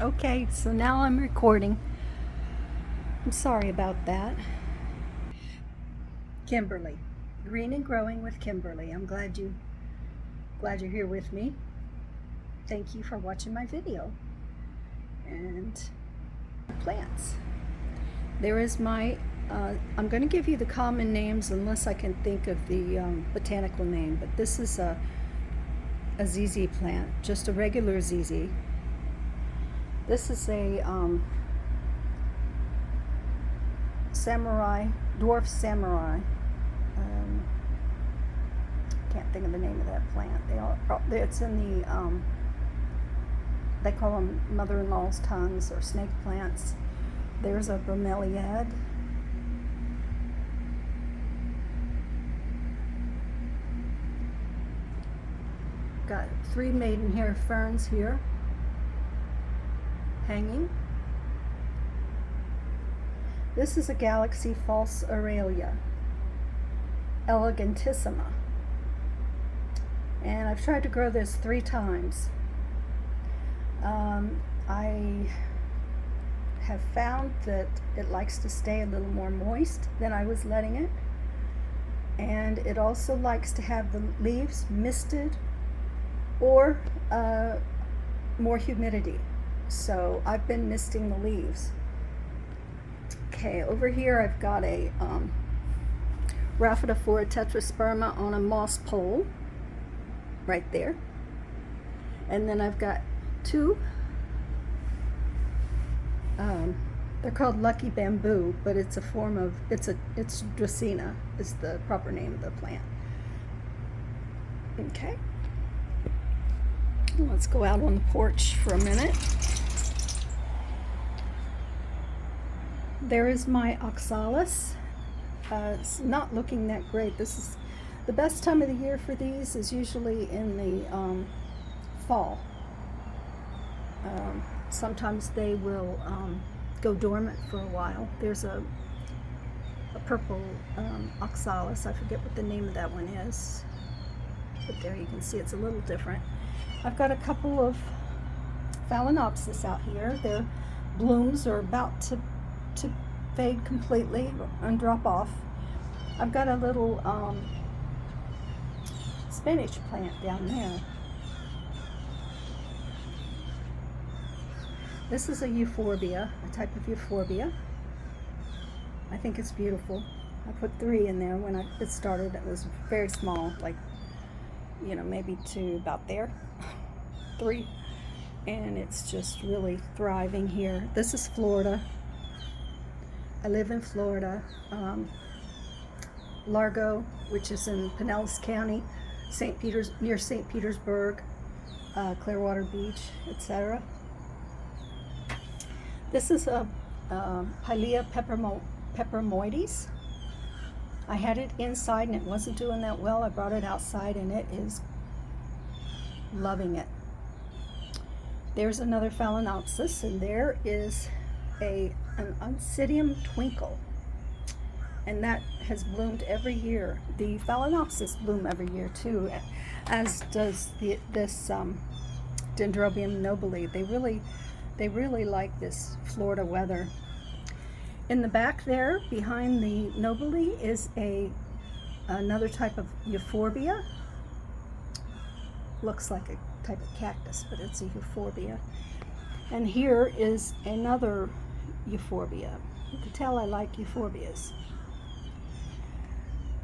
Okay, so now I'm recording. I'm sorry about that. Kimberly, Green and Growing with Kimberly. I'm glad you're here with me. Thank you for watching my video. And plants. There is my I'm going to give you the common names unless I can think of the botanical name, but this is a ZZ plant, just a regular ZZ. This is a dwarf samurai. Can't think of the name of that plant. It's in the they call them mother-in-law's tongues or snake plants. There's a bromeliad. Got 3 maidenhair ferns here hanging. This is a Galaxy False Aurelia, elegantissima. And I've tried to grow this 3 times. I have found that it likes to stay a little more moist than I was letting it. And it also likes to have the leaves misted or more humidity. So I've been misting the leaves. Okay, over here I've got a Rhaphidophora tetrasperma on a moss pole right there. And then I've got 2 they're called lucky bamboo, but it's a form of it's Dracaena is the proper name of the plant. Okay, let's go out on the porch for a minute. There is my oxalis. It's not looking that great. This is the best time of the year for these is usually in the fall. Sometimes they will go dormant for a while. There's a purple oxalis. I forget what the name of that one is, but there you can see it's a little different. I've got a couple of phalaenopsis out here. Their blooms are about to fade completely and drop off. I've got a little spinach plant down there. This is a euphorbia, a type of euphorbia. I think it's beautiful. I put 3 in there when it started. It was very small, like, you know, maybe to about there. 3. And it's just really thriving here. This is Florida. I live in Florida. Largo, which is in Pinellas County, near St. Petersburg, Clearwater Beach, etc. This is a Pilea peperomoides. I had it inside and it wasn't doing that well. I brought it outside and it is loving it. There's another phalaenopsis, and there is an Oncidium twinkle, and that has bloomed every year. The phalaenopsis bloom every year too, as does this Dendrobium nobile. They really like this Florida weather. In the back there, behind the nobile, is another type of euphorbia. Looks like a type of cactus, but it's a euphorbia. And here is another euphorbia. You can tell I like euphorbias.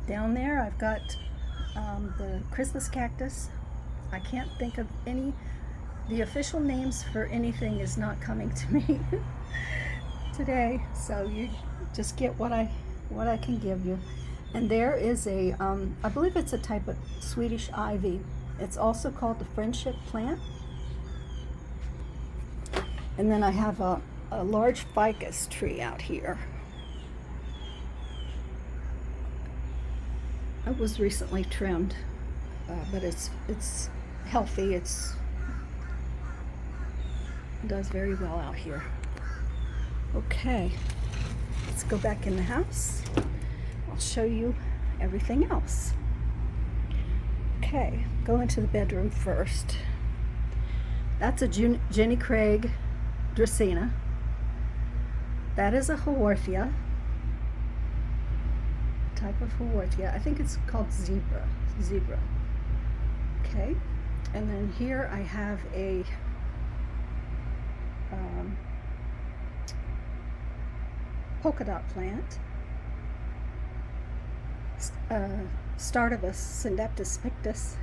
Down there I've got the Christmas cactus. I can't think of any. The official names for anything is not coming to me today, so you just get what I can give you. And there is I believe it's a type of Swedish ivy. It's also called the friendship plant. And then I have a large ficus tree out here. It was recently trimmed, but it's healthy. It does very well out here. Okay, let's go back in the house. I'll show you everything else. Okay, go into the bedroom first. That's a Jenny Craig Dracaena. That is a Haworthia, type of Haworthia. I think it's called zebra. Okay, and then here I have a polka dot plant, Stardivus syndeptus pictus.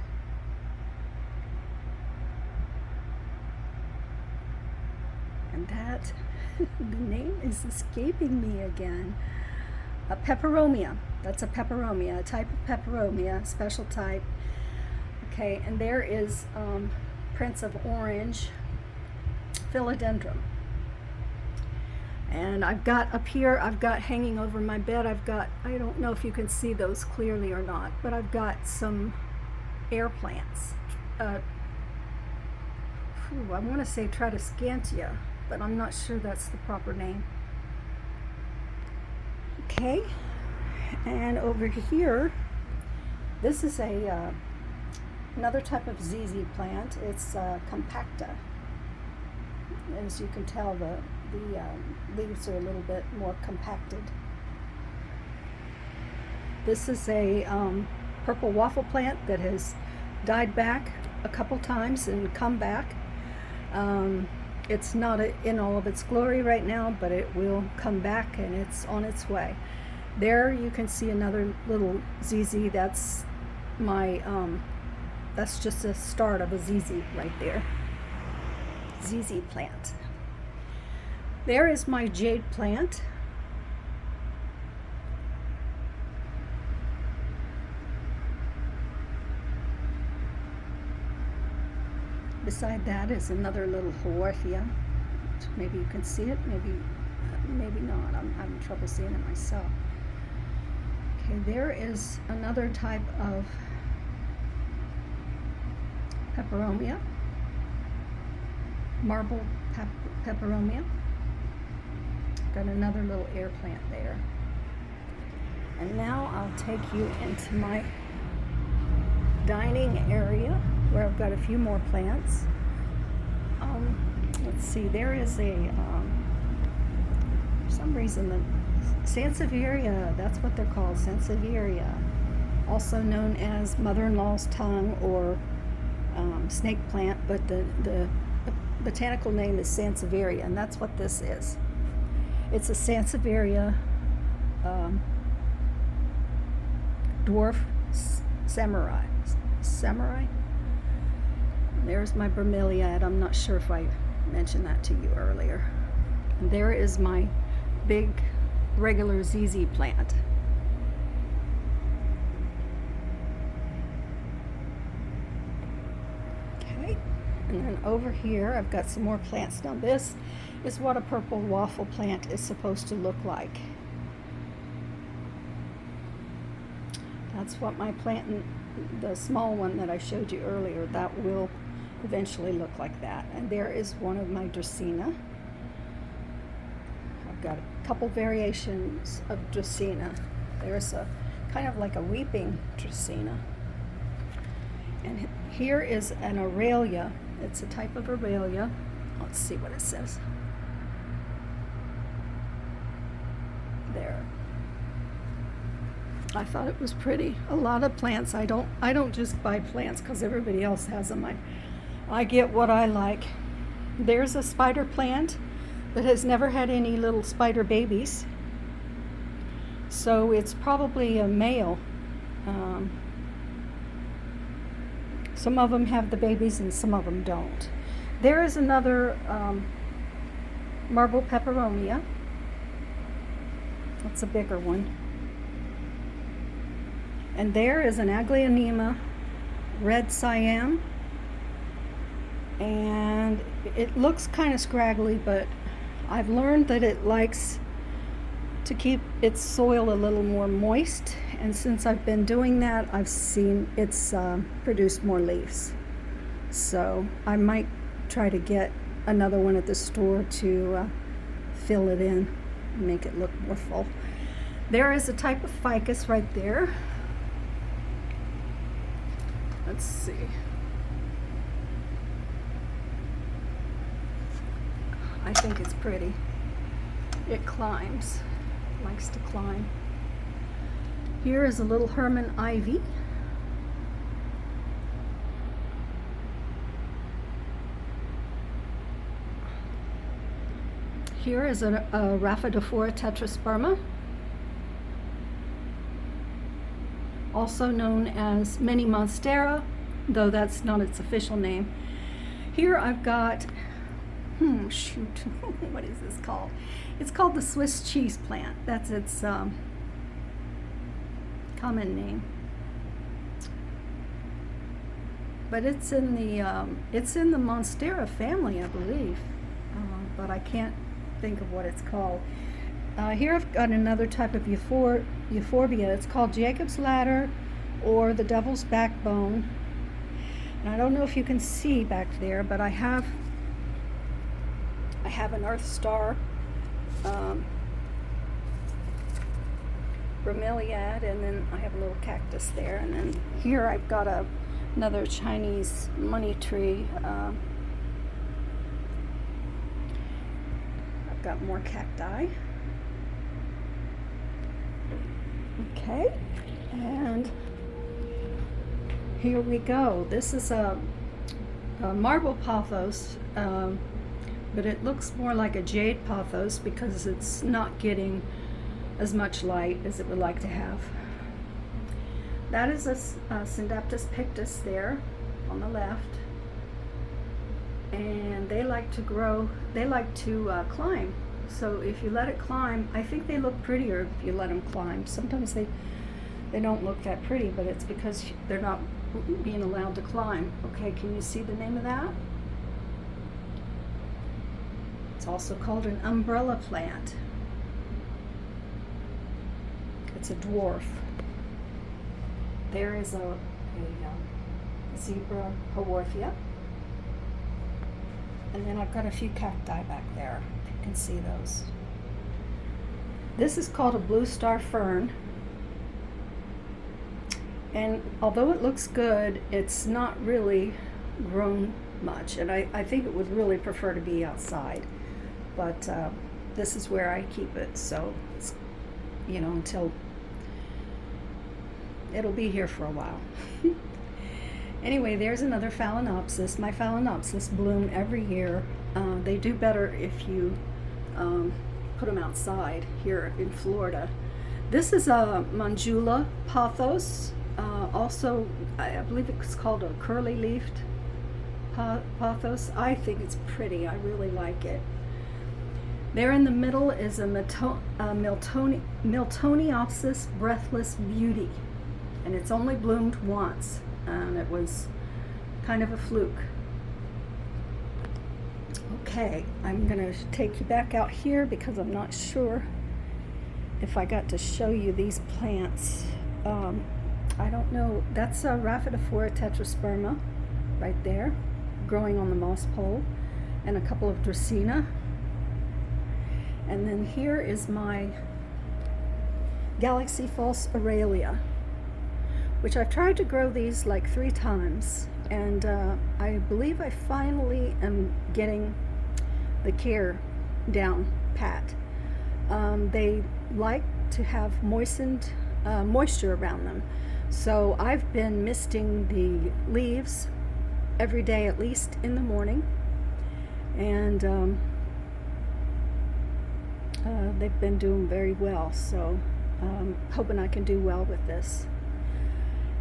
And that, the name is escaping me again. A peperomia. That's a peperomia, a type of peperomia, special type. Okay, and there is Prince of Orange philodendron. And I've got up here, I've got hanging over my bed, I've got, I don't know if you can see those clearly or not, but I've got some air plants. I want to say Tradescantia, but I'm not sure that's the proper name. Okay, and over here, this is a another type of ZZ plant. It's compacta. As you can tell, the leaves are a little bit more compacted. This is a purple waffle plant that has died back a couple times and come back. It's not in all of its glory right now, but it will come back and it's on its way. There you can see another little ZZ. That's my that's just a start of a ZZ right there. ZZ plant. There is my jade plant. Beside that is another little Haworthia. Maybe you can see it, maybe not. I'm having trouble seeing it myself. Okay, there is another type of peperomia, marble peperomia. Got another little air plant there. And now I'll take you into my dining area where I've got a few more plants. Let's see, there is a, for some reason, the Sansevieria, that's what they're called, Sansevieria, also known as mother-in-law's tongue or snake plant, but the botanical name is Sansevieria, and that's what this is. It's a Sansevieria dwarf samurai. There's my bromeliad. I'm not sure if I mentioned that to you earlier. And there is my big regular ZZ plant. Okay, and then over here I've got some more plants. Now this is what a purple waffle plant is supposed to look like. That's what my plant, the small one that I showed you earlier, that will eventually look like that. And there is one of my Dracaena. I've got a couple variations of Dracaena. There's a kind of like a weeping Dracaena. And here is an Aurelia. It's a type of Aurelia. Let's see what it says. There. I thought it was pretty. A lot of plants, I don't just buy plants because everybody else has them. I get what I like. There's a spider plant that has never had any little spider babies. So it's probably a male. Some of them have the babies and some of them don't. There is another marble peperomia. That's a bigger one. And there is an Aglaonema red Siam. And it looks kind of scraggly, but I've learned that it likes to keep its soil a little more moist. And since I've been doing that, I've seen it's produced more leaves. So I might try to get another one at the store to fill it in and make it look more full. There is a type of ficus right there. Let's see. I think it's pretty. It climbs, likes to climb. Here is a little Herman ivy. Here is a Rhaphidophora tetrasperma, also known as mini monstera, though that's not its official name. Here I've got, what is this called? It's called the Swiss cheese plant. That's its common name. But it's in the Monstera family, I believe, but I can't think of what it's called. Here I've got another type of euphorbia. It's called Jacob's Ladder or the Devil's Backbone. And I don't know if you can see back there, but I have an Earth Star bromeliad, and then I have a little cactus there, and then here I've got another Chinese money tree. I've got more cacti. Okay, and here we go. This is a marble pothos, but it looks more like a jade pothos because it's not getting as much light as it would like to have. That is a Syndaptus pictus there on the left, and they like to grow, they like to climb. So if you let it climb, I think they look prettier if you let them climb. Sometimes they don't look that pretty, but it's because they're not being allowed to climb. Okay, can you see the name of that? It's also called an umbrella plant. It's a dwarf. There is a zebra haworthia. And then I've got a few cacti back there, if you can see those. This is called a blue star fern. And although it looks good, it's not really grown much. And I think it would really prefer to be outside. But this is where I keep it, so it's, until it'll be here for a while. Anyway, there's another Phalaenopsis. My Phalaenopsis bloom every year. They do better if you put them outside here in Florida. This is a Manjula pothos. Also, I believe it's called a curly-leafed pothos. I think it's pretty. I really like it. There in the middle is a Miltoniopsis breathless beauty, and it's only bloomed once, and it was kind of a fluke. Okay, I'm going to take you back out here because I'm not sure if I got to show you these plants. I don't know. That's a Rhaphidophora tetrasperma right there, growing on the moss pole, and a couple of Dracaena. And then here is my Galaxy False Aurelia, which I've tried to grow these like 3 times, and I believe I finally am getting the care down pat. They like to have moisture around them, so I've been misting the leaves every day, at least in the morning, and they've been doing very well, so hoping I can do well with this.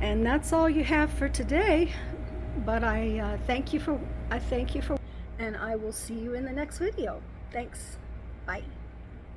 And that's all you have for today, but I thank you for, and I will see you in the next video. Thanks. Bye.